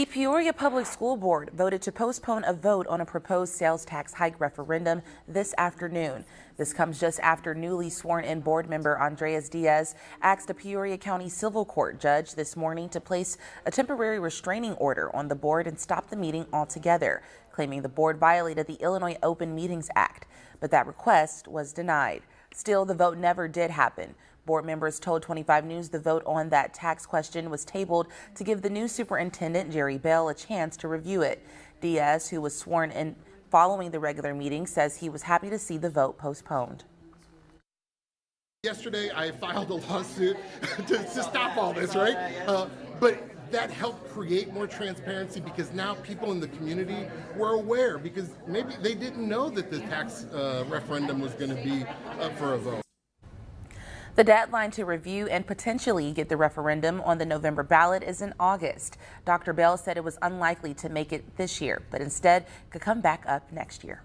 The Peoria Public School Board voted to postpone a vote on a proposed sales tax hike referendum this afternoon. This comes just after newly sworn-in board member Andreas Diaz asked a Peoria County Civil Court judge this morning to place a temporary restraining order on the board and stop the meeting altogether, claiming the board violated the Illinois Open Meetings Act. But that request was denied. Still, the vote never did happen. Board members told 25 News the vote on that tax question was tabled to give the new superintendent, Jerry Bell, a chance to review it. Diaz, who was sworn in following the regular meeting, says he was happy to see the vote postponed. Yesterday, I filed a lawsuit to stop all this, right? But that helped create more transparency because now people in the community were aware because maybe they didn't know that the tax referendum was going to be up for a vote. The deadline to review and potentially get the referendum on the November ballot is in August. Dr. Bell said it was unlikely to make it this year, but instead could come back up next year.